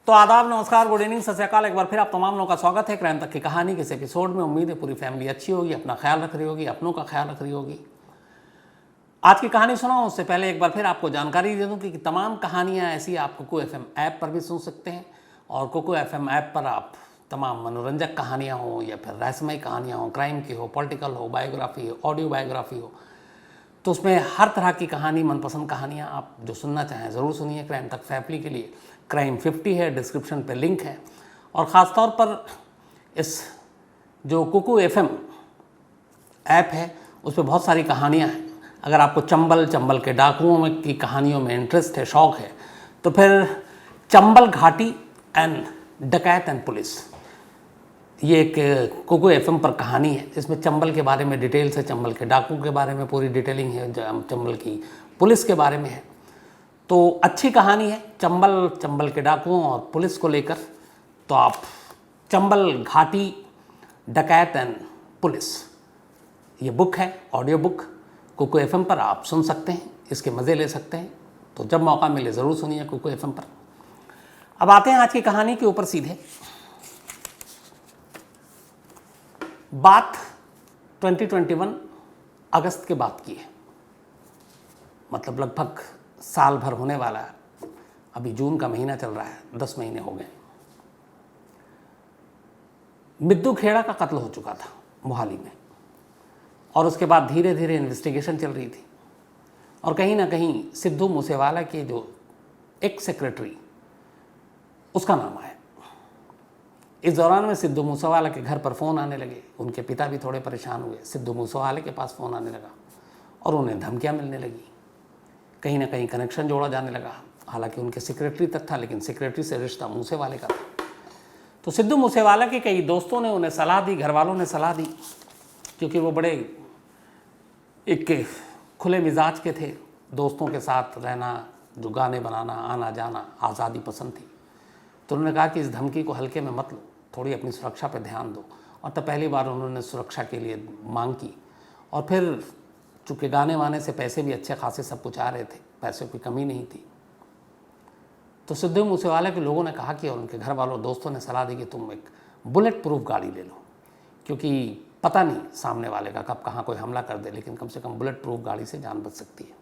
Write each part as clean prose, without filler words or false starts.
तो आदाब, नमस्कार, गुड इवनिंग, सत श्री अकाल। एक बार फिर आप तमाम लोगों का स्वागत है क्राइम तक की कहानी के इस एपिसोड में। उम्मीद है पूरी फैमिली अच्छी होगी, अपना ख्याल रख रही होगी, अपनों का ख्याल रख रही होगी। आज की कहानी सुनाऊं उससे पहले एक बार फिर आपको जानकारी दे दूं कि तमाम कहानियां ऐसी आप कोको एफएम ऐप पर भी सुन सकते हैं। और कोको एफएम ऐप पर आप तमाम मनोरंजक कहानियाँ हो या फिर रहस्यमय कहानियाँ हो, क्राइम की हो, पॉलिटिकल हो, बायोग्राफी हो, ऑडियो बायोग्राफी हो, तो उसमें हर तरह की कहानी, मनपसंद कहानियाँ आप जो सुनना चाहें ज़रूर सुनिए। क्राइम तक फैमिली के लिए क्राइम 50 है, डिस्क्रिप्शन पे लिंक है। और ख़ास तौर पर इस जो कोको एफएम ऐप है उस पर बहुत सारी कहानियाँ हैं। अगर आपको चंबल के डाकुओं में की कहानियों में इंटरेस्ट है, शौक़ है, तो फिर चंबल घाटी एंड डकैत एंड पुलिस, ये एक कोको एफएम पर कहानी है जिसमें चंबल के बारे में डिटेल से, चंबल के डाकू के बारे में पूरी डिटेलिंग है, चंबल की पुलिस के बारे में है। तो अच्छी कहानी है चंबल के डाकुओं और पुलिस को लेकर। तो आप चंबल घाटी डकैत एंड पुलिस, ये बुक है, ऑडियो बुक, कोको एफएम पर आप सुन सकते हैं, इसके मज़े ले सकते हैं। तो जब मौका मिले ज़रूर सुनिए कोको एफएम पर। अब आते हैं आज की कहानी के ऊपर सीधे। बात 2021 अगस्त के बाद की है, मतलब लगभग साल भर होने वाला है। अभी जून का महीना चल रहा है, 10 महीने हो गए। मिद्दू खेड़ा का कत्ल हो चुका था मोहाली में, और उसके बाद धीरे धीरे इन्वेस्टिगेशन चल रही थी। और कहीं ना कहीं सिद्धू मूसेवाला के जो एक्स सेक्रेटरी, उसका नाम आया। इस दौरान में सिद्धू मूसेवाला के घर पर फ़ोन आने लगे। उनके पिता भी थोड़े परेशान हुए। सिद्धू मूसेवाला के पास फ़ोन आने लगा और उन्हें धमकियाँ मिलने लगी। कहीं ना कहीं कनेक्शन जोड़ा जाने लगा। हालांकि उनके सेक्रेटरी तक था, लेकिन सेक्रेटरी से रिश्ता मूसेवाले का था। तो सिद्धू मूसेवाला के कई दोस्तों ने उन्हें सलाह दी, घर वालों ने सलाह दी, क्योंकि वो बड़े एक खुले मिजाज के थे, दोस्तों के साथ रहना, जो गाने बनाना, आना जाना, आज़ादी पसंद थी। तो उन्होंने कहा कि इस धमकी को हल्के में मत लो, थोड़ी अपनी सुरक्षा पर ध्यान दो। और तब पहली बार उन्होंने सुरक्षा के लिए मांग की। और फिर चूँकि गाने वाने से पैसे भी अच्छे खासे सब कुछ आ रहे थे, पैसों की कमी नहीं थी, तो सिद्धू मूसेवाला के लोगों ने कहा कि, और उनके घर वालों दोस्तों ने सलाह दी कि तुम एक बुलेट प्रूफ गाड़ी ले लो, क्योंकि पता नहीं सामने वाले का कब कहाँ कोई हमला कर दे, लेकिन कम से कम बुलेट प्रूफ गाड़ी से जान बच सकती है।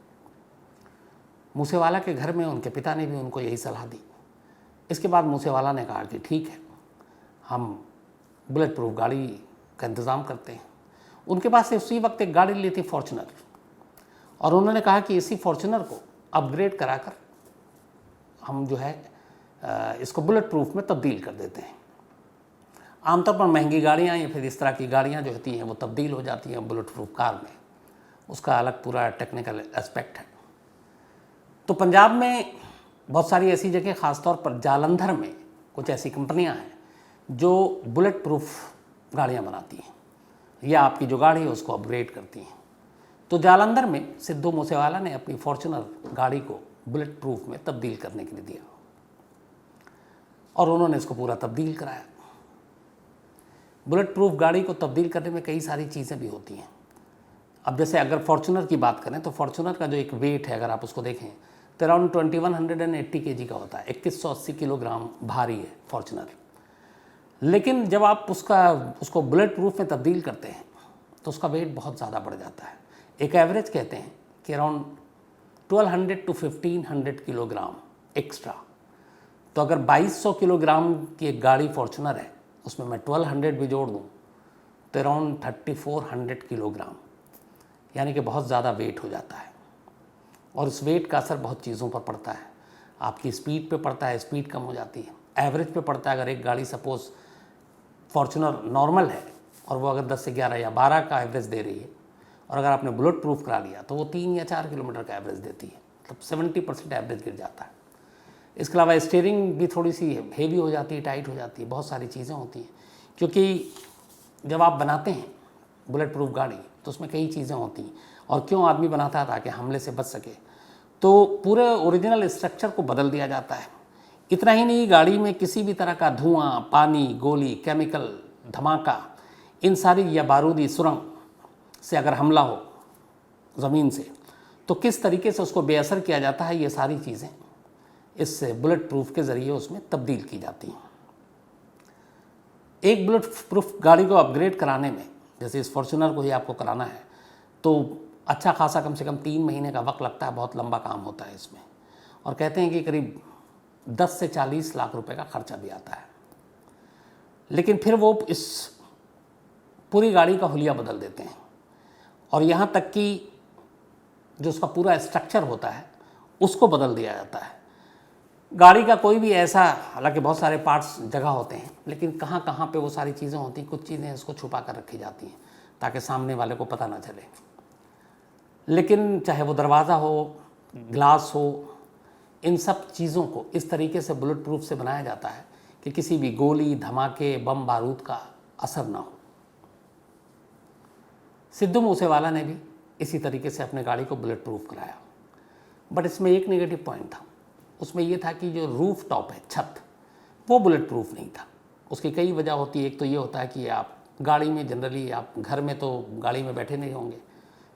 मूसेवाला के घर में उनके पिता ने भी उनको यही सलाह दी। इसके बाद मूसेवाला ने कहा कि ठीक है, हम बुलेट प्रूफ गाड़ी का इंतज़ाम करते हैं। उनके पास से उसी वक्त एक गाड़ी ली थी, फॉर्च्यूनर, और उन्होंने कहा कि इसी फॉर्च्यूनर को अपग्रेड कराकर हम जो है इसको बुलेट प्रूफ में तब्दील कर देते हैं। आमतौर पर महंगी गाड़ियाँ या फिर इस तरह की गाड़ियाँ जो होती हैं वो तब्दील हो जाती हैं बुलेट प्रूफ कार में, उसका अलग पूरा टेक्निकल एस्पेक्ट है। तो पंजाब में बहुत सारी ऐसी जगह, ख़ासतौर पर जालंधर में कुछ ऐसी कंपनियां हैं जो बुलेट प्रूफ गाड़ियां बनाती हैं, या आपकी जो गाड़ी है उसको अपग्रेड करती हैं। तो जालंधर में सिद्धू मूसेवाला ने अपनी फॉर्च्यूनर गाड़ी को बुलेट प्रूफ में तब्दील करने के लिए दिया, और उन्होंने इसको पूरा तब्दील कराया। बुलेट प्रूफ गाड़ी को तब्दील करने में कई सारी चीज़ें भी होती हैं। अब जैसे अगर फॉर्च्यूनर की बात करें तो फॉर्च्यूनर का जो एक वेट है, अगर आप उसको देखें तो अराउंड 2180 kg का होता है, 2180 किलोग्राम भारी है फॉर्च्यूनर। लेकिन जब आप उसको बुलेट प्रूफ में तब्दील करते हैं तो उसका वेट बहुत ज़्यादा बढ़ जाता है। एक एवरेज कहते हैं कि अराउंड 1200 to 1500 किलोग्राम एक्स्ट्रा। तो अगर 2200 किलोग्राम की एक गाड़ी फॉर्च्यूनर है, उसमें मैं 1200 भी जोड़ दूँ तो अराउंड 3400 किलोग्राम, यानी कि बहुत ज़्यादा वेट हो जाता है। और इस वेट का असर बहुत चीज़ों पर पड़ता है। आपकी स्पीड पे पड़ता है, स्पीड कम हो जाती है। एवरेज पे पड़ता है। अगर एक गाड़ी सपोज़ फॉर्च्यूनर नॉर्मल है और वो अगर 10 से 11 या 12 का एवरेज दे रही है, और अगर आपने बुलेट प्रूफ करा लिया तो वो 3 या 4 किलोमीटर का एवरेज देती है, मतलब 70% एवरेज गिर जाता है। इसके अलावा स्टीयरिंग भी थोड़ी सी हेवी हो जाती है, टाइट हो जाती है, बहुत सारी चीज़ें होती हैं। क्योंकि जब आप बनाते हैं बुलेट प्रूफ गाड़ी तो उसमें कई चीज़ें होती हैं। और क्यों आदमी बनाता है? ताकि हमले से बच सके। तो पूरे ओरिजिनल स्ट्रक्चर को बदल दिया जाता है। इतना ही नहीं, गाड़ी में किसी भी तरह का धुआं, पानी, गोली, केमिकल, धमाका, इन सारी या बारूदी सुरंग से अगर हमला हो ज़मीन से तो किस तरीके से उसको बेअसर किया जाता है, ये सारी चीज़ें इस बुलेट प्रूफ के ज़रिए उसमें तब्दील की जाती हैं। एक बुलेट प्रूफ गाड़ी को अपग्रेड कराने में, जैसे इस फॉर्च्यूनर को ही आपको कराना है, तो अच्छा खासा कम से कम 3 महीने का वक्त लगता है, बहुत लंबा काम होता है इसमें। और कहते हैं कि करीब 10 से 40 लाख रुपए का खर्चा भी आता है। लेकिन फिर वो इस पूरी गाड़ी का हुलिया बदल देते हैं, और यहाँ तक कि जो उसका पूरा स्ट्रक्चर होता है उसको बदल दिया जाता है। गाड़ी का कोई भी ऐसा, हालांकि बहुत सारे पार्ट्स जगह होते हैं, लेकिन कहाँ कहाँ पे वो सारी चीज़ें होती हैं, कुछ चीज़ें इसको छुपा कर रखी जाती हैं ताकि सामने वाले को पता ना चले। लेकिन चाहे वो दरवाज़ा हो, ग्लास हो, इन सब चीज़ों को इस तरीके से बुलेट प्रूफ से बनाया जाता है कि किसी भी गोली, धमाके, बम बारूद का असर ना हो। सिद्धू मूसेवाला ने भी इसी तरीके से अपने गाड़ी को बुलेट प्रूफ कराया, बट इसमें एक नेगेटिव पॉइंट था। उसमें यह था कि जो रूफ टॉप है, छत, वो बुलेट प्रूफ नहीं था। उसकी कई वजह होती है। एक तो ये होता है कि आप गाड़ी में जनरली, आप घर में तो गाड़ी में बैठे नहीं होंगे,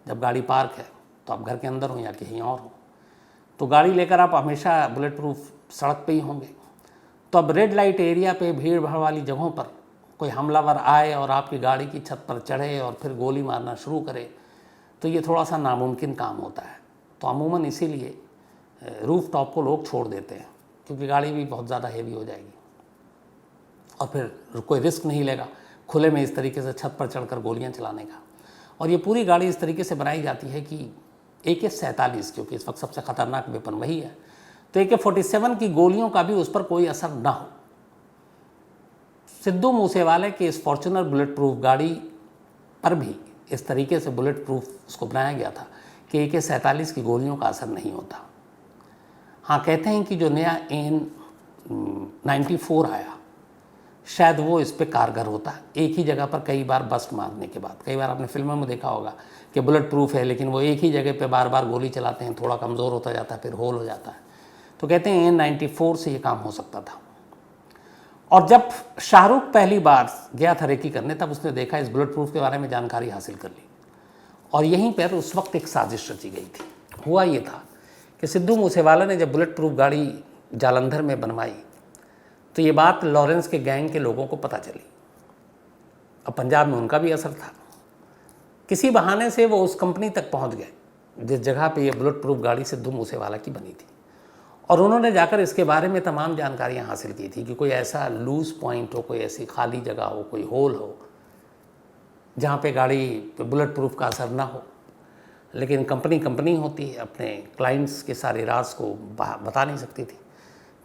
जब गाड़ी पार्क है तो आप घर के अंदर हो या कहीं और हो, तो गाड़ी लेकर आप हमेशा बुलेट प्रूफ सड़क पे ही होंगे। तो अब रेड लाइट एरिया पे, भीड़ भाड़ वाली जगहों पर कोई हमलावर आए और आपकी गाड़ी की छत पर चढ़े और फिर गोली मारना शुरू करे, तो ये थोड़ा सा नामुमकिन काम होता है। तो अमूमन इसीलिए रूफ टॉप को लोग छोड़ देते हैं, क्योंकि गाड़ी भी बहुत ज़्यादा हेवी हो जाएगी और फिर कोई रिस्क नहीं लेगा खुले में इस तरीके से छत पर चढ़कर गोलियां चलाने का। और ये पूरी गाड़ी इस तरीके से बनाई जाती है कि AK-47, क्योंकि इस वक्त सबसे ख़तरनाक वेपन वही है, तो AK-47 की गोलियों का भी उस पर कोई असर ना हो। सिद्धू मूसेवाले के इस फॉर्च्यूनर बुलेट प्रूफ गाड़ी पर भी इस तरीके से बुलेट प्रूफ उसको बनाया गया था कि AK-47 की गोलियों का असर नहीं होता। हाँ, कहते हैं कि जो नया AN-94 आया, शायद वो इस पे कारगर होता है। एक ही जगह पर कई बार बस्ट मारने के बाद, कई बार आपने फिल्मों में देखा होगा कि बुलेट प्रूफ है लेकिन वो एक ही जगह पे बार बार गोली चलाते हैं, थोड़ा कमज़ोर होता जाता है, फिर होल हो जाता है। तो कहते हैं AN-94 से ये काम हो सकता था। और जब शाहरुख पहली बार गया था रेकी करने, तब उसने देखा, इस बुलेट प्रूफ के बारे में जानकारी हासिल कर ली, और यहीं पर उस वक्त एक साजिश रची गई थी। हुआ ये था कि सिद्धू मूसेवाला ने जब बुलेट प्रूफ गाड़ी जालंधर में बनवाई, तो ये बात लॉरेंस के गैंग के लोगों को पता चली। अब पंजाब में उनका भी असर था। किसी बहाने से वो उस कंपनी तक पहुंच गए जिस जगह पे ये बुलेट प्रूफ गाड़ी सिद्धू मूसेवाला की बनी थी, और उन्होंने जाकर इसके बारे में तमाम जानकारियां हासिल की थी कि कोई ऐसा लूज पॉइंट हो, कोई ऐसी खाली जगह हो, कोई होल हो जहाँ पे गाड़ी पे बुलेट प्रूफ का असर ना हो। लेकिन कंपनी होती है, अपने क्लाइंट्स के सारे राज को बता नहीं सकती थी।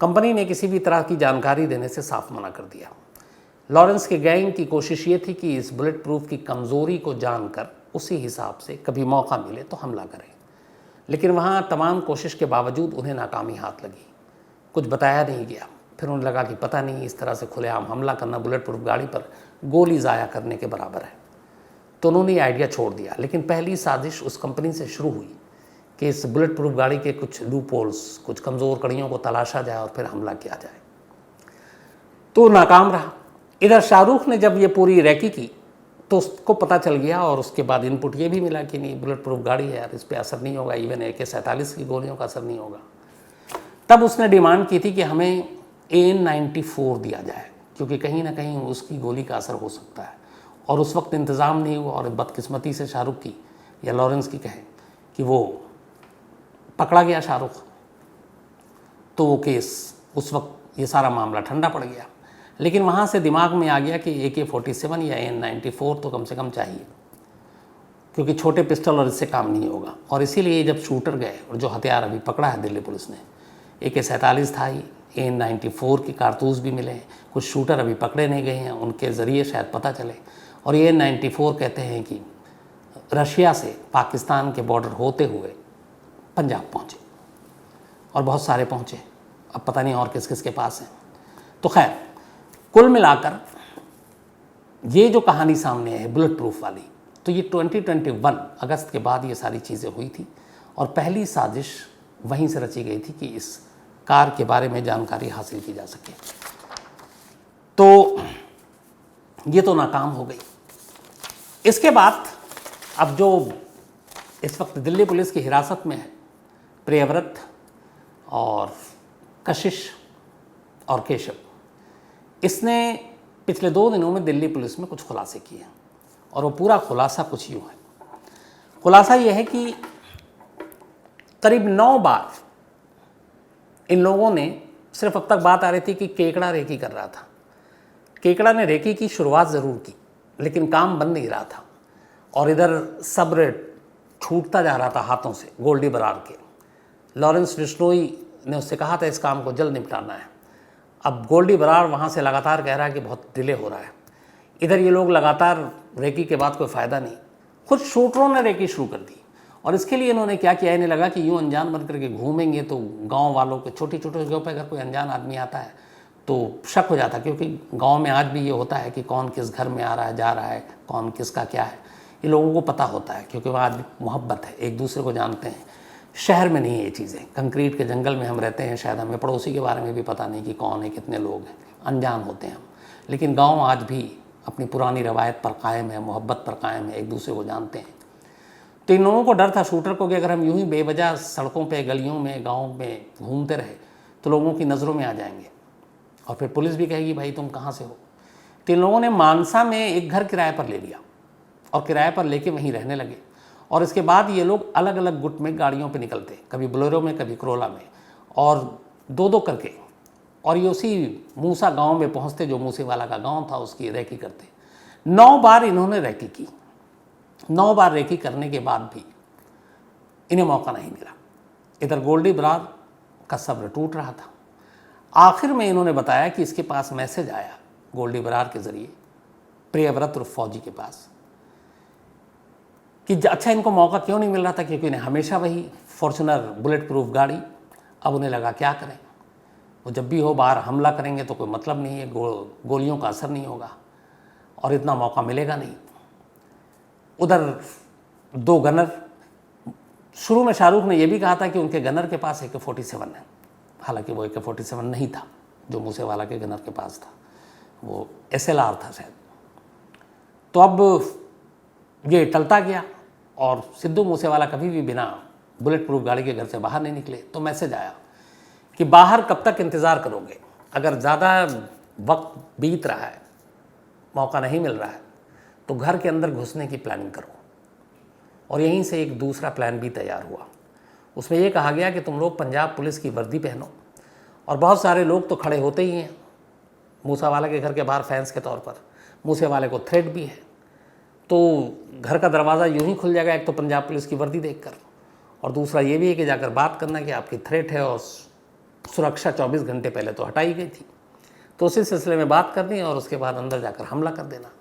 कंपनी ने किसी भी तरह की जानकारी देने से साफ मना कर दिया। लॉरेंस के गैंग की कोशिश ये थी कि इस बुलेट प्रूफ की कमज़ोरी को जानकर उसी हिसाब से कभी मौका मिले तो हमला करें, लेकिन वहाँ तमाम कोशिश के बावजूद उन्हें नाकामी हाथ लगी। कुछ बताया नहीं गया। फिर उन्हें लगा कि पता नहीं, इस तरह से खुलेआम हमला करना बुलेट प्रूफ गाड़ी पर गोली ज़ाया करने के बराबर है। तो उन्होंने ये आइडिया छोड़ दिया। लेकिन पहली साजिश उस कंपनी से शुरू हुई कि इस बुलेट प्रूफ गाड़ी के कुछ लूप होल्स, कुछ कमज़ोर कड़ियों को तलाशा जाए और फिर हमला किया जाए। तो नाकाम रहा। इधर शाहरुख ने जब ये पूरी रैकी की तो उसको पता चल गया, और उसके बाद इनपुट ये भी मिला कि नहीं, बुलेट प्रूफ गाड़ी है यार, इस पर असर नहीं होगा, इवन AK-47 की गोलियों का असर नहीं होगा। तब उसने डिमांड की थी कि हमें AN-94 दिया जाए, क्योंकि कहीं ना कहीं उसकी गोली का असर हो सकता है। और उस वक्त इंतज़ाम नहीं हुआ, और बदकिस्मती से शाहरुख की या लॉरेंस की कहें कि वो पकड़ा गया शाहरुख, तो वो केस, उस वक्त ये सारा मामला ठंडा पड़ गया। लेकिन वहाँ से दिमाग में आ गया कि AK-47 या AN-94 तो कम से कम चाहिए, क्योंकि छोटे पिस्टल और इससे काम नहीं होगा। और इसीलिए जब शूटर गए, और जो हथियार अभी पकड़ा है दिल्ली पुलिस ने, AK-47 था ही, AN-94 की कारतूस भी मिले हैं, कुछ शूटर अभी पकड़े नहीं गए हैं, उनके ज़रिए शायद पता चले। और AN-94 कहते हैं कि रशिया से पाकिस्तान के बॉर्डर होते हुए पंजाब पहुँचे, और बहुत सारे पहुँचे, अब पता नहीं और किस किस के पास हैं। तो खैर, कुल मिलाकर ये जो कहानी सामने है बुलेट प्रूफ वाली, तो ये 2021 अगस्त के बाद ये सारी चीज़ें हुई थी, और पहली साजिश वहीं से रची गई थी कि इस कार के बारे में जानकारी हासिल की जा सके। तो ये तो नाकाम हो गई। इसके बाद अब जो इस वक्त दिल्ली पुलिस की हिरासत में है प्रियव्रत और कशिश और केशव, इसने पिछले 2 दिनों में दिल्ली पुलिस में कुछ खुलासे किए हैं और वो पूरा खुलासा कुछ यूँ है। खुलासा ये है कि करीब 9 बार इन लोगों ने, सिर्फ अब तक बात आ रही थी कि केकड़ा रेकी कर रहा था, केकड़ा ने रेकी की शुरुआत ज़रूर की लेकिन काम बन नहीं रहा था और इधर सब्र छूटता जा रहा था हाथों से गोल्डी बरार के। लॉरेंस बिश्नोई ने उससे कहा था इस काम को जल्द निपटाना है। अब गोल्डी बरार वहाँ से लगातार कह रहा है कि बहुत डिले हो रहा है। इधर ये लोग लगातार रेकी के बाद कोई फ़ायदा नहीं, खुद शूटरों ने रेकी शुरू कर दी और इसके लिए इन्होंने क्या किया, इन्हें लगा कि यूँ अनजान बन करके घूमेंगे तो गांव वालों के छोटी छोटी जगहों पर अगर कोई अनजान आदमी आता है तो शक हो जाता, क्योंकि गांव में आज भी ये होता है कि कौन किस घर में आ रहा है जा रहा है, कौन किसका क्या है, ये लोगों को पता होता है क्योंकि वहाँ आज मोहब्बत है, एक दूसरे को जानते हैं। शहर में नहीं है ये चीज़ें, कंक्रीट के जंगल में हम रहते हैं, शायद हमें पड़ोसी के बारे में भी पता नहीं कि कौन है, कितने लोग हैं, अनजान होते हैं हम। लेकिन गाँव आज भी अपनी पुरानी रवायत पर कायम है, मोहब्बत पर कायम है, एक दूसरे को जानते हैं। तो इन लोगों को डर था शूटर को कि अगर हम यूं ही बेवजह सड़कों पे, गलियों में, गांव में घूमते रहे तो लोगों की नज़रों में आ जाएंगे और फिर पुलिस भी कहेगी भाई तुम कहाँ से हो। तो इन लोगों ने मानसा में एक घर किराए पर ले लिया और किराए पर लेके वहीं रहने लगे और इसके बाद ये लोग अलग अलग गुट में गाड़ियों पे निकलते, कभी बोलेरो में, कभी करोला में, और 2-2 करके, और ये उसी मूसा गांव में पहुंचते जो मूसेवाला का गांव था, उसकी रैकी करते। 9 बार इन्होंने रैकी की। 9 बार रेकी करने के बाद भी इन्हें मौका नहीं मिला। इधर गोल्डी बरार का सब्र टूट रहा था। आखिर में इन्होंने बताया कि इसके पास मैसेज आया गोल्डी बरार के ज़रिए प्रियव्रत और फौजी के पास कि अच्छा इनको मौका क्यों नहीं मिल रहा था, क्योंकि इन्हें हमेशा वही फॉर्चुनर बुलेट प्रूफ गाड़ी। अब उन्हें लगा क्या करें, वो जब भी हो बाहर हमला करेंगे तो कोई मतलब नहीं है, गोलियों का असर नहीं होगा और इतना मौका मिलेगा नहीं। उधर 2 गनर, शुरू में शाहरुख ने यह भी कहा था कि उनके गनर के पास AK-47 है, हालांकि वो AK-47 नहीं था जो मूसेवाला के गनर के पास था, वो SLR था शायद। तो अब ये टलता गया और सिद्धू मूसेवाला कभी भी बिना बुलेट प्रूफ गाड़ी के घर से बाहर नहीं निकले। तो मैसेज आया कि बाहर कब तक इंतज़ार करोगे, अगर ज़्यादा वक्त बीत रहा है, मौका नहीं मिल रहा है तो घर के अंदर घुसने की प्लानिंग करो। और यहीं से एक दूसरा प्लान भी तैयार हुआ। उसमें यह कहा गया कि तुम लोग पंजाब पुलिस की वर्दी पहनो, और बहुत सारे लोग तो खड़े होते ही हैं मूसावाला के घर के बाहर फैंस के तौर पर। मूसेवाले को थ्रेट भी है, तो घर का दरवाज़ा यूं ही खुल जाएगा, एक तो पंजाब पुलिस की वर्दी देखकर, और दूसरा ये भी है कि जाकर बात करना कि आपकी थ्रेट है और सुरक्षा 24 घंटे पहले तो हटाई गई थी, तो उसी सिलसिले में बात करनी और उसके बाद अंदर जाकर हमला कर देना।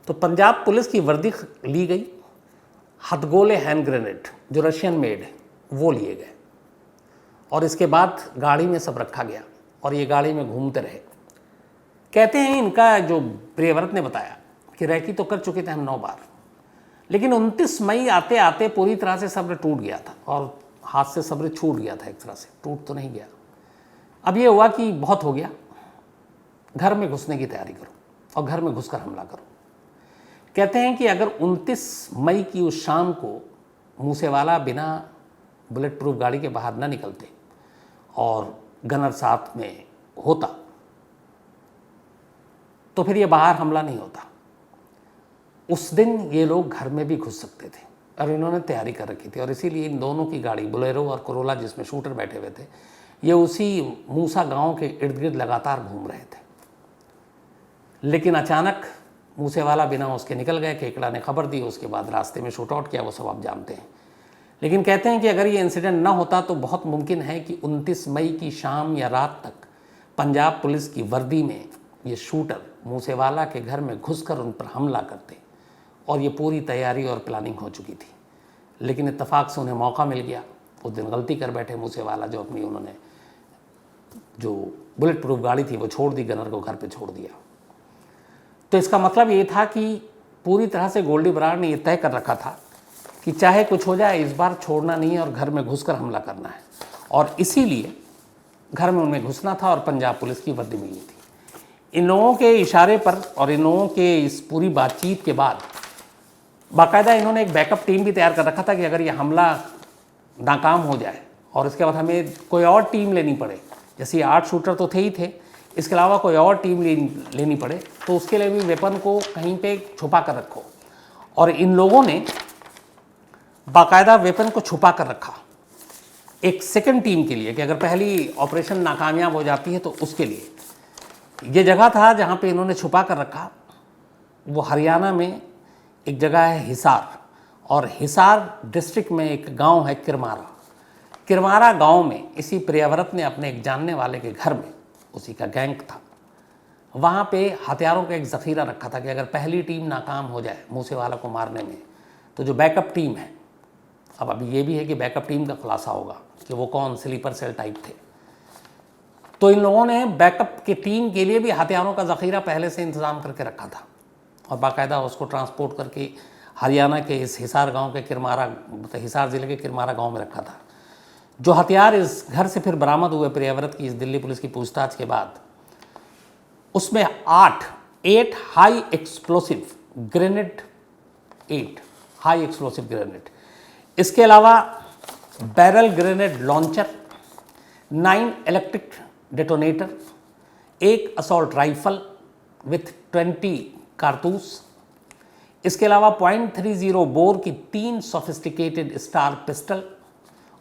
तो पंजाब पुलिस की वर्दी ली गई, हथगोले हैंड ग्रेनेड जो रशियन मेड है वो लिए गए, और इसके बाद गाड़ी में सब रखा गया और ये गाड़ी में घूमते रहे। कहते हैं इनका जो प्रियव्रत ने बताया कि रैकी तो कर चुके थे हम 9 बार, लेकिन 29 मई आते आते पूरी तरह से सब्र टूट गया था और हाथ से सब्र छूट गया था, एक तरह से टूट तो नहीं गया। अब ये हुआ कि बहुत हो गया, घर में घुसने की तैयारी करो और घर में घुसकर हमला करो। कहते हैं कि अगर 29 मई की उस शाम को मूसेवाला बिना बुलेट प्रूफ गाड़ी के बाहर न निकलते और गनर साथ में होता तो फिर ये बाहर हमला नहीं होता। उस दिन ये लोग घर में भी घुस सकते थे और इन्होंने तैयारी कर रखी थी, और इसीलिए इन दोनों की गाड़ी बोलेरो और कोरोला जिसमें शूटर बैठे हुए थे, ये उसी मूसा गांव के इर्द गिर्द लगातार घूम रहे थे। लेकिन अचानक मूसेवाला बिना उसके निकल गए, केकड़ा ने खबर दी, उसके बाद रास्ते में शूट आउट किया, वो सब आप जानते हैं। लेकिन कहते हैं कि अगर ये इंसिडेंट ना होता तो बहुत मुमकिन है कि 29 मई की शाम या रात तक पंजाब पुलिस की वर्दी में ये शूटर मूसेवाला के घर में घुसकर उन पर हमला करते, और ये पूरी तैयारी और प्लानिंग हो चुकी थी। लेकिन इत्तेफाक से उन्हें मौका मिल गया। उस दिन गलती कर बैठे मूसेवाला, जो अपनी उन्होंने जो बुलेट प्रूफ गाड़ी थी वो छोड़ दी, गनर को घर पे छोड़ दिया। तो इसका मतलब ये था कि पूरी तरह से गोल्डी बरार ने ये तय कर रखा था कि चाहे कुछ हो जाए इस बार छोड़ना नहीं है और घर में घुसकर हमला करना है, और इसीलिए घर में उन्हें घुसना था और पंजाब पुलिस की वर्दी मिली थी। इन लोगों के इशारे पर और इन लोगों के इस पूरी बातचीत के बाद बाकायदा इन्होंने एक बैकअप टीम भी तैयार कर रखा था कि अगर ये हमला नाकाम हो जाए और इसके बाद हमें कोई और टीम लेनी पड़े जैसे 8 शूटर तो थे ही थे, इसके अलावा कोई और टीम लेनी पड़े तो उसके लिए भी वेपन को कहीं पे छुपा कर रखो। और इन लोगों ने बाकायदा वेपन को छुपा कर रखा एक सेकंड टीम के लिए कि अगर पहली ऑपरेशन नाकामयाब हो जाती है तो उसके लिए। ये जगह था जहाँ पे इन्होंने छुपा कर रखा, वो हरियाणा में एक जगह है हिसार, और हिसार डिस्ट्रिक्ट में एक गांव है किरमारा। किरमारा गांव में इसी प्रियव्रत ने अपने एक जानने वाले के घर में, उसी का गैंग था, वहाँ पे हथियारों का एक ज़ख़ीरा रखा था कि अगर पहली टीम नाकाम हो जाए मूसेवाला को मारने में तो जो बैकअप टीम है, अब अभी ये भी है कि बैकअप टीम का खुलासा होगा कि वो कौन स्लीपर सेल टाइप थे। तो इन लोगों ने बैकअप की टीम के लिए भी हथियारों का ज़ख़ीरा पहले से इंतज़ाम करके रखा था और बाकायदा उसको ट्रांसपोर्ट करके हरियाणा के इस हिसार गांव के किरमारा, हिसार ज़िले के किरमारा गांव में रखा था। जो हथियार इस घर से फिर बरामद हुए प्रियव्रत की इस दिल्ली पुलिस की पूछताछ के बाद, उसमें 8 high explosive grenade, 8 high explosive grenade, इसके अलावा barrel grenade launcher, 9 electric detonator, 1 assault rifle with 20 कारतूस, इसके अलावा .30 बोर की 3 सोफिस्टिकेटेड स्टार पिस्टल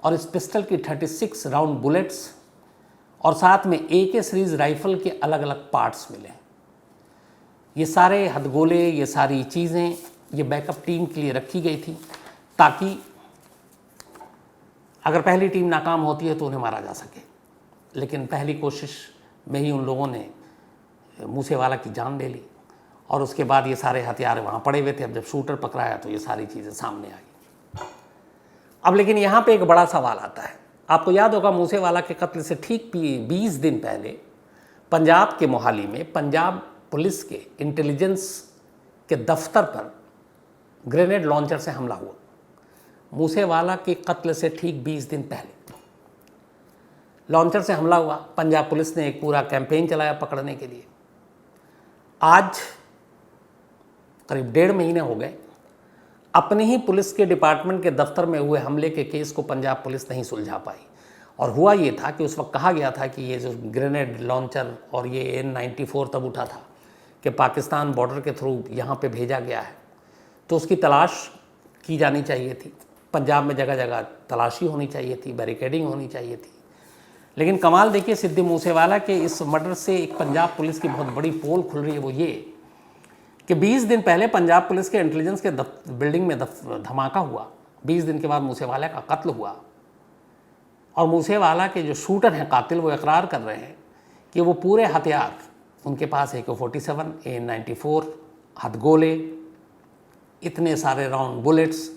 और इस पिस्टल की 36 राउंड बुलेट्स, और साथ में AK सीरीज राइफल के अलग अलग पार्ट्स मिले। ये सारे हथगोले, ये सारी चीज़ें ये बैकअप टीम के लिए रखी गई थी ताकि अगर पहली टीम नाकाम होती है तो उन्हें मारा जा सके। लेकिन पहली कोशिश में ही उन लोगों ने मूसेवाला की जान ले ली और उसके बाद ये सारे हथियार वहाँ पड़े हुए थे। अब जब शूटर पकड़ाया तो ये सारी चीज़ें सामने आई। अब लेकिन यहाँ पे एक बड़ा सवाल आता है। आपको याद होगा मूसेवाला के कत्ल से ठीक 20 दिन पहले पंजाब के मोहाली में पंजाब पुलिस के इंटेलिजेंस के दफ्तर पर ग्रेनेड लॉन्चर से हमला हुआ। मूसेवाला के कत्ल से ठीक 20 दिन पहले लॉन्चर से हमला हुआ। पंजाब पुलिस ने एक पूरा कैंपेन चलाया पकड़ने के लिए। आज करीब 1.5 महीने हो गए, अपनी ही पुलिस के डिपार्टमेंट के दफ्तर में हुए हमले के केस को पंजाब पुलिस नहीं सुलझा पाई। और हुआ ये था कि उस वक्त कहा गया था कि ये जो ग्रेनेड लॉन्चर और ये N94 तब उठा था कि पाकिस्तान बॉर्डर के थ्रू यहाँ पे भेजा गया है, तो उसकी तलाश की जानी चाहिए थी। पंजाब में जगह जगह तलाशी होनी चाहिए थी, बैरिकेडिंग होनी चाहिए थी। लेकिन कमाल देखिए, सिद्धू मूसेवाला के इस मर्डर से एक पंजाब पुलिस की बहुत बड़ी पोल खुल रही है। वो ये कि 20 दिन पहले पंजाब पुलिस के इंटेलिजेंस के बिल्डिंग में धमाका हुआ, 20 दिन के बाद मूसेवाला का कत्ल हुआ और मूसेवाला के जो शूटर हैं, कातिल, वो इकरार कर रहे हैं कि वो पूरे हथियार उनके पास AK-47, AN-94, हथगोले, इतने सारे राउंड बुलेट्स,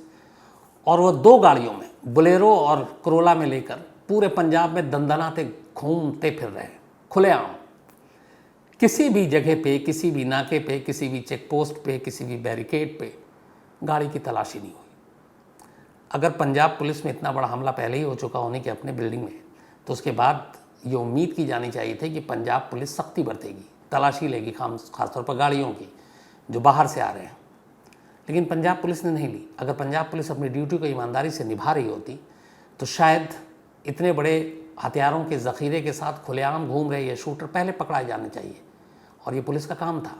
और वो 2 गाड़ियों में, बोलेरो और करोला में लेकर पूरे पंजाब में दंदनाते घूमते फिर रहे हैं खुलेआम। किसी भी जगह पे, किसी भी नाके पे, किसी भी चेक पोस्ट पे, किसी भी बैरिकेड पे गाड़ी की तलाशी नहीं हुई। अगर पंजाब पुलिस में इतना बड़ा हमला पहले ही हो चुका होने के अपने बिल्डिंग में, तो उसके बाद ये उम्मीद की जानी चाहिए थी कि पंजाब पुलिस सख्ती बरतेगी, तलाशी लेगी, खासतौर पर गाड़ियों की जो बाहर से आ रहे हैं। लेकिन पंजाब पुलिस ने नहीं ली। अगर पंजाब पुलिस अपनी ड्यूटी को ईमानदारी से निभा रही होती तो शायद इतने बड़े हथियारों के ज़ख़ीरे के साथ खुलेआम घूम रहे ये शूटर पहले पकड़ाए जाने चाहिए, और ये पुलिस का काम था।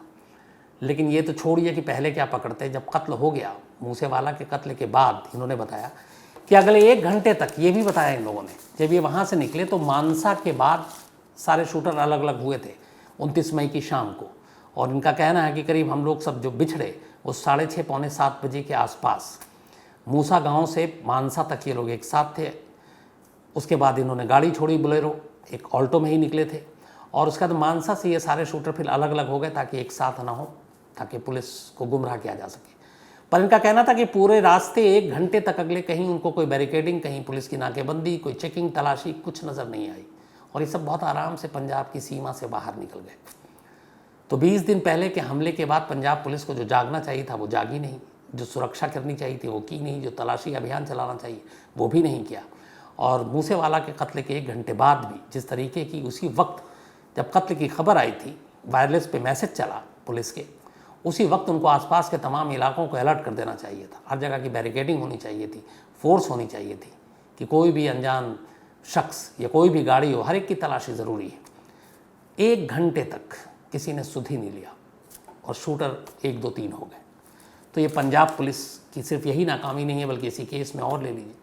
लेकिन ये तो छोड़िए कि पहले क्या पकड़ते। जब कत्ल हो गया, मूसेवाला के कत्ल के बाद इन्होंने बताया कि अगले 1 घंटे तक, ये भी बताया इन लोगों ने, जब ये वहाँ से निकले तो मानसा के बाद सारे शूटर अलग अलग हुए थे 29 मई की शाम को। और इनका कहना है कि करीब हम लोग सब जो बिछड़े वो 6:30 पौने 7 बजे के आसपास मूसा गांव से मानसा तक ये लोग एक साथ थे। उसके बाद इन्होंने गाड़ी छोड़ी, बोलेरो, एक ऑल्टो में ही निकले थे, और उसके बाद मानसा से ये सारे शूटर फिर अलग अलग हो गए ताकि एक साथ ना हो, ताकि पुलिस को गुमराह किया जा सके। पर इनका कहना था कि पूरे रास्ते 1 घंटे तक अगले कहीं उनको कोई बैरिकेडिंग, कहीं पुलिस की नाकेबंदी, कोई चेकिंग, तलाशी कुछ नज़र नहीं आई, और ये सब बहुत आराम से पंजाब की सीमा से बाहर निकल गए। तो 20 दिन पहले के हमले के बाद पंजाब पुलिस को जो जागना चाहिए था वो जागी नहीं, जो सुरक्षा करनी चाहिए थी वो की नहीं, जो तलाशी अभियान चलाना चाहिए वो भी नहीं किया। और मूसेवाला के कत्ल के 1 घंटे बाद भी जिस तरीके की उसी वक्त जब कत्ल की खबर आई थी, वायरलेस पे मैसेज चला पुलिस के, उसी वक्त उनको आसपास के तमाम इलाकों को अलर्ट कर देना चाहिए था। हर जगह की बैरिकेडिंग होनी चाहिए थी, फोर्स होनी चाहिए थी कि कोई भी अनजान शख्स या कोई भी गाड़ी हो, हर एक की तलाशी ज़रूरी है। 1 घंटे तक किसी ने सुध ही नहीं लिया और शूटर 1 2 3 हो गए। तो ये पंजाब पुलिस की सिर्फ यही नाकामी नहीं है, बल्कि इसी केस में और ले लीजिए,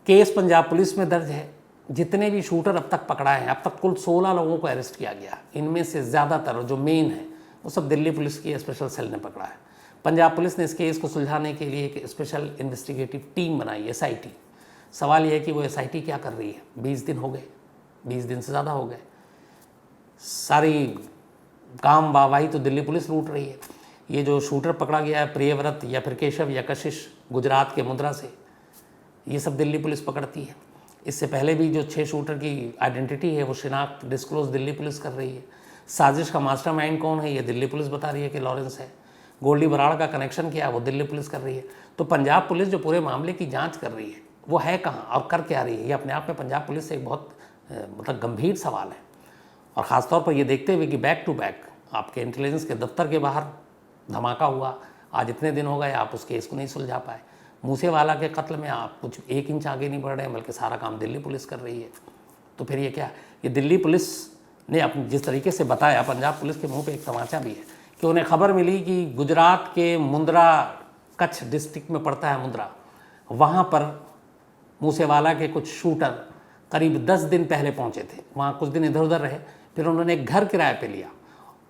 केस पंजाब पुलिस में दर्ज है। जितने भी शूटर अब तक पकड़ाए हैं, अब तक कुल 16 लोगों को अरेस्ट किया गया। इनमें से ज़्यादातर जो मेन है वो सब दिल्ली पुलिस की स्पेशल सेल ने पकड़ा है। पंजाब पुलिस ने इस केस को सुलझाने के लिए एक स्पेशल इन्वेस्टिगेटिव टीम बनाई, SIT। सवाल यह है कि वो SIT क्या कर रही है? 20 दिन हो गए, 20 दिन से ज़्यादा हो गए। सारी काम वाहवाही तो दिल्ली पुलिस लूट रही है। ये जो शूटर पकड़ा गया है प्रियव्रत या फिर केशव या कशिश, गुजरात के मुंद्रा से, ये सब दिल्ली पुलिस पकड़ती है। इससे पहले भी जो 6 शूटर की आइडेंटिटी है वो शिनाख्त डिस्क्लोज दिल्ली पुलिस कर रही है। साजिश का मास्टरमाइंड कौन है ये दिल्ली पुलिस बता रही है कि लॉरेंस है। गोल्डी बराड़ का कनेक्शन क्या है वो दिल्ली पुलिस कर रही है। तो पंजाब पुलिस जो पूरे मामले की जांच कर रही है वो है कहाँ और कर क्या रही है, ये अपने आप में पंजाब पुलिस से एक बहुत मतलब गंभीर सवाल है। और ख़ासतौर पर ये देखते हुए कि बैक टू बैक आपके इंटेलिजेंस के दफ्तर के बाहर धमाका हुआ, आज इतने दिन हो गए आप उस केस को नहीं सुलझा पाए। मूसेवाला के कत्ल में आप कुछ 1 इंच आगे नहीं बढ़ रहे हैं, बल्कि सारा काम दिल्ली पुलिस कर रही है। तो फिर ये क्या, ये दिल्ली पुलिस ने अपने जिस तरीके से बताया, पंजाब पुलिस के मुंह पे एक तमाचा भी है कि उन्हें खबर मिली कि गुजरात के मुंद्रा, कच्छ डिस्ट्रिक्ट में पड़ता है मुंद्रा, वहाँ पर मूसेवाला के कुछ शूटर करीब 10 दिन पहले पहुँचे थे। वहाँ कुछ दिन इधर उधर रहे, फिर उन्होंने एक घर किराए पे लिया,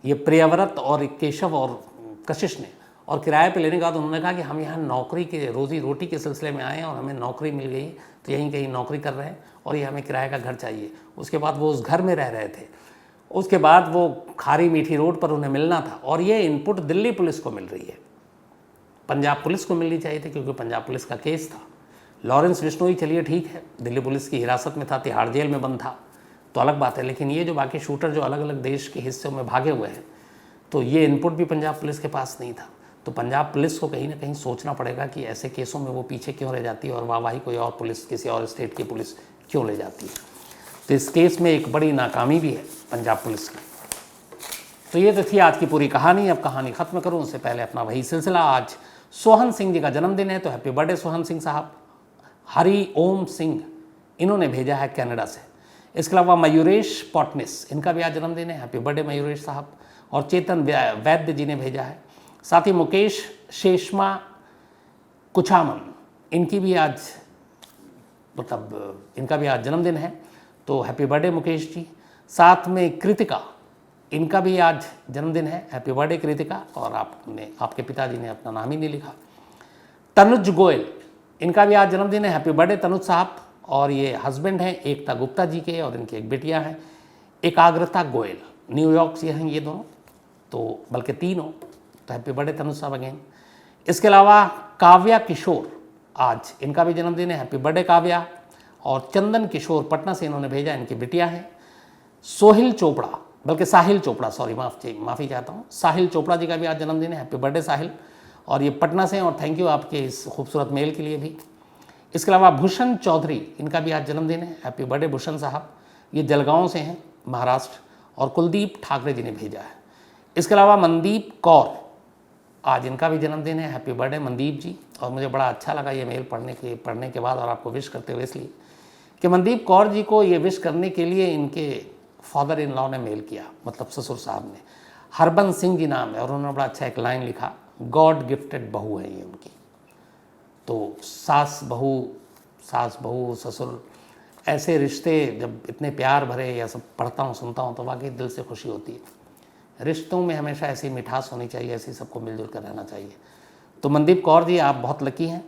ये प्रियव्रत और केशव और कशिश ने। और किराए पे लेने के बाद उन्होंने कहा कि हम यहाँ नौकरी के, रोज़ी रोटी के सिलसिले में आए हैं और हमें नौकरी मिल गई, तो यहीं कहीं नौकरी कर रहे हैं और ये हमें किराए का घर चाहिए। उसके बाद वो उस घर में रह रहे थे। उसके बाद वो खारी मीठी रोड पर उन्हें मिलना था और ये इनपुट दिल्ली पुलिस को मिल रही है। पंजाब पुलिस को मिलनी चाहिए थी क्योंकि पंजाब पुलिस का केस था। लॉरेंस बिश्नोई चलिए ठीक है, दिल्ली पुलिस की हिरासत में था, तिहाड़ जेल में बंद था, तो अलग बात है। लेकिन ये जो बाकी शूटर जो अलग अलग देश के हिस्सों में भागे हुए हैं, तो ये इनपुट भी पंजाब पुलिस के पास नहीं था। तो पंजाब पुलिस को कहीं ना कहीं सोचना पड़ेगा कि ऐसे केसों में वो पीछे क्यों रह जाती है और वाहवाही कोई और पुलिस, किसी और स्टेट की पुलिस क्यों ले जाती है। तो इस केस में एक बड़ी नाकामी भी है पंजाब पुलिस की। तो ये तो थी आज की पूरी कहानी। अब कहानी ख़त्म करूँ उससे पहले अपना वही सिलसिला, आज सोहन सिंह जी का जन्मदिन है, तो हैप्पी बर्थडे सोहन सिंह साहब। हरि ओम सिंह इन्होंने भेजा है कनाडा से। इसके अलावा मयूरेश पॉटनिस, इनका भी आज जन्मदिन है, हैप्पी बर्थडे मयूरेश साहब। और चेतन वैद्य जी ने भेजा है। साथ ही मुकेश शेषमा कुछामन, इनकी भी आज मतलब इनका भी आज जन्मदिन है, तो हैप्पी बर्थडे मुकेश जी। साथ में कृतिका, इनका भी आज जन्मदिन है, हैप्पी बर्थडे कृतिका। और आपके पिताजी ने अपना नाम ही नहीं लिखा। तनुज गोयल, इनका भी आज जन्मदिन है, हैप्पी बर्थडे तनुज साहब। और ये हस्बैंड हैं एकता गुप्ता जी के और इनकी एक बेटियां हैं एकाग्रता गोयल, न्यूयॉर्क से हैं ये दोनों, तो बल्कि तीनों, तो हैप्पी बर्थडे तनुज साहब अगेन। इसके अलावा काव्या किशोर, आज इनका भी जन्मदिन है, हैप्पी बर्थडे काव्या। और चंदन किशोर पटना से इन्होंने भेजा, इनकी बिटिया हैं। सोहिल चोपड़ा, बल्कि साहिल चोपड़ा, सॉरी माफ़ी चाहता हूँ, साहिल चोपड़ा जी का भी आज जन्मदिन है, हैप्पी बर्थडे साहिल। और ये पटना से हैं और थैंक यू आपके इस खूबसूरत मेल के लिए भी। इसके अलावा भूषण चौधरी, इनका भी आज जन्मदिन है, हैप्पी बर्थडे भूषण साहब, ये जलगांव से हैं महाराष्ट्र। और कुलदीप ठाकरे जी ने भेजा है। इसके अलावा मनदीप कौर, आज इनका भी जन्मदिन है, हैप्पी बर्थडे मनदीप जी। और मुझे बड़ा अच्छा लगा ये मेल पढ़ने के बाद और आपको विश करते हुए, इसलिए कि मनदीप कौर जी को ये विश करने के लिए इनके फादर इन लॉ ने मेल किया, मतलब ससुर साहब ने, हरबंस सिंह जी नाम है, और उन्होंने बड़ा अच्छा एक लाइन लिखा, गॉड गिफ्टेड बहू है ये उनकी। तो सास बहू ससुर, ऐसे रिश्ते जब इतने प्यार भरे या सब पढ़ता हूँ सुनता हूँ तो वाकई दिल से खुशी होती है। रिश्तों में हमेशा ऐसी मिठास होनी चाहिए, ऐसी सबको मिलजुल कर रहना चाहिए। तो मनदीप कौर जी, आप बहुत लकी हैं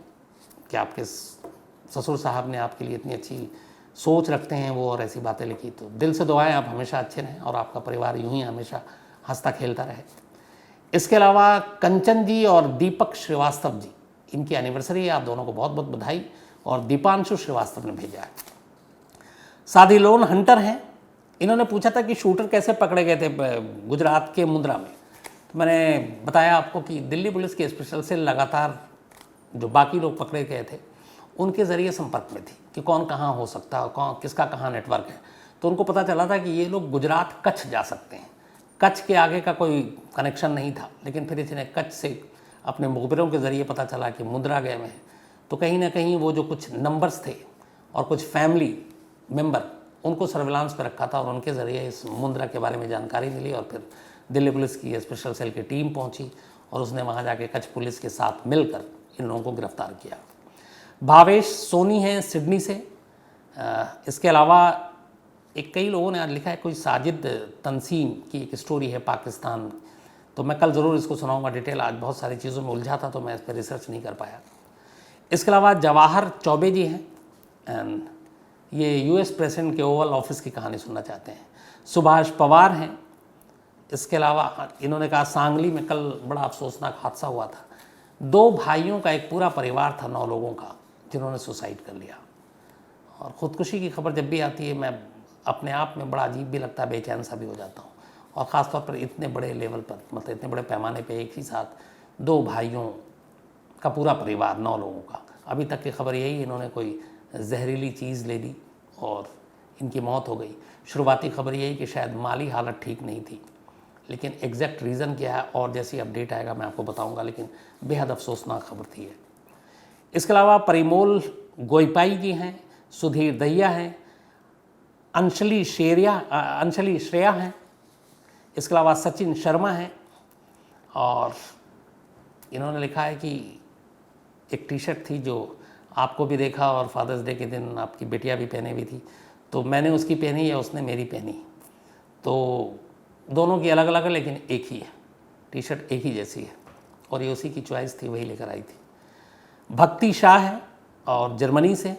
कि आपके ससुर साहब ने आपके लिए इतनी अच्छी सोच रखते हैं वो, और ऐसी बातें लिखी। तो दिल से दुआएं आप हमेशा अच्छे रहें और आपका परिवार यूं ही हमेशा हंसता खेलता रहे। इसके अलावा कंचन जी और दीपक श्रीवास्तव जी, इनकी एनिवर्सरी है, आप दोनों को बहुत बहुत बधाई। और दीपांशु श्रीवास्तव ने भेजा है। सादी लोन हंटर हैं, इन्होंने पूछा था कि शूटर कैसे पकड़े गए थे गुजरात के मुंद्रा में। तो मैंने बताया आपको कि दिल्ली पुलिस की स्पेशल सेल लगातार जो बाकी लोग पकड़े गए थे उनके ज़रिए संपर्क में थी कि कौन कहाँ हो सकता है, कौन किसका कहाँ नेटवर्क है। तो उनको पता चला था कि ये लोग गुजरात कच्छ जा सकते हैं। कच्छ के आगे का कोई कनेक्शन नहीं था, लेकिन फिर इसने कच्छ से अपने मुखबिरों के ज़रिए पता चला कि मुंद्रा गए में है। तो कहीं ना कहीं वो जो कुछ नंबर्स थे और कुछ फैमिली मेंबर उनको सर्विलांस पर रखा था और उनके ज़रिए इस मुंद्रा के बारे में जानकारी मिली और फिर दिल्ली पुलिस की स्पेशल सेल की टीम पहुंची और उसने वहां जाके कच्छ पुलिस के साथ मिलकर इन लोगों को गिरफ्तार किया। भावेश सोनी हैं सिडनी से। इसके अलावा एक कई लोगों ने आज लिखा है कोई साजिद तंसीम की एक स्टोरी है पाकिस्तान, तो मैं कल ज़रूर इसको सुनाऊंगा डिटेल। आज बहुत सारी चीज़ों में उलझा था तो मैं इस पर रिसर्च नहीं कर पाया। इसके अलावा जवाहर चौबे जी हैं एंड ये यूएस प्रेसिडेंट के ओवल ऑफिस की कहानी सुनना चाहते हैं। सुभाष पवार हैं। इसके अलावा इन्होंने कहा सांगली में कल बड़ा अफसोसनाक हादसा हुआ था। 2 भाइयों का एक पूरा परिवार था 9 लोगों का जिन्होंने सुसाइड कर लिया। और ख़ुदकुशी की खबर जब भी आती है मैं अपने आप में बड़ा अजीब भी लगता है, बेचैन सा भी हो जाता हूँ। और ख़ास तौर पर इतने बड़े लेवल पर, मतलब इतने बड़े पैमाने पे एक ही साथ 2 भाइयों का पूरा परिवार 9 लोगों का। अभी तक की खबर यही, इन्होंने कोई जहरीली चीज़ ले ली और इनकी मौत हो गई। शुरुआती खबर यही कि शायद माली हालत ठीक नहीं थी, लेकिन एग्जैक्ट रीज़न क्या है और जैसी अपडेट आएगा मैं आपको बताऊंगा, लेकिन बेहद अफसोसनाक खबर थी है। इसके अलावा परिमोल गोइपाई जी हैं, सुधीर दहिया हैं, अंशली श्रेया हैं। इसके अलावा सचिन शर्मा हैं और इन्होंने लिखा है कि एक टी शर्ट थी जो आपको भी देखा और फादर्स डे के दिन आपकी बेटियां भी पहने हुई थी, तो मैंने उसकी पहनी या उसने मेरी पहनी, तो दोनों की अलग अलग है लेकिन एक ही है, टी शर्ट एक ही जैसी है और ये उसी की चॉइस थी, वही लेकर आई थी। भक्ति शाह है और जर्मनी से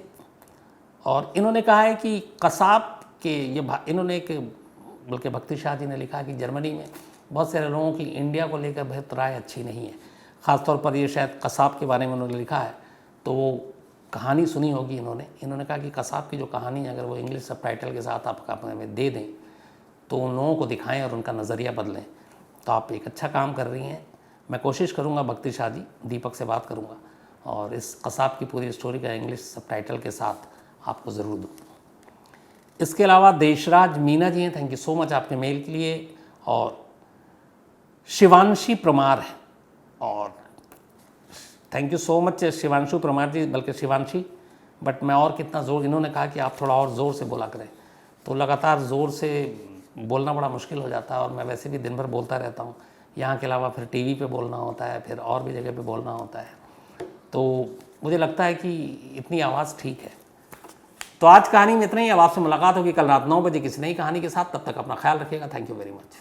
और इन्होंने कहा है कि कसाब के इन्होंने एक, बल्कि भक्ति शाह जी ने लिखा कि जर्मनी में बहुत सारे लोगों की इंडिया को लेकर बहुत राय अच्छी नहीं है। ख़ासतौर पर ये शायद कसाब के बारे में उन्होंने लिखा है, तो वो कहानी सुनी होगी इन्होंने कहा कि कसाब की जो कहानी है अगर वो इंग्लिश सबटाइटल के साथ आप अपने में दे दें तो उन लोगों को दिखाएं और उनका नज़रिया बदलें, तो आप एक अच्छा काम कर रही हैं। मैं कोशिश करूंगा भक्ति शाह जी, दीपक से बात करूंगा और इस कसाब की पूरी स्टोरी का इंग्लिश सबटाइटल के साथ आपको ज़रूर दूँ। इसके अलावा देशराज मीना जी हैं, थैंक यू सो मच आपके मेल के लिए। और शिवांशी परमार है और thank you so much Shivanshu Parmar ji, बल्कि शिवांशी, बट मैं और कितना ज़ोर, इन्होंने कहा कि आप थोड़ा और ज़ोर से बोला करें, तो लगातार ज़ोर से बोलना बड़ा मुश्किल हो जाता है और मैं वैसे भी दिन भर बोलता रहता हूँ। यहाँ के अलावा फिर टीवी पे बोलना होता है, फिर और भी जगह पे बोलना होता है, तो मुझे लगता है कि इतनी आवाज़ ठीक है। तो आज कहानी में इतना ही। अब आपसे मुलाकात होगी कल रात 9 बजे किसी नई कहानी के साथ। तब तक अपना ख्याल रखिएगा। Thank you very much.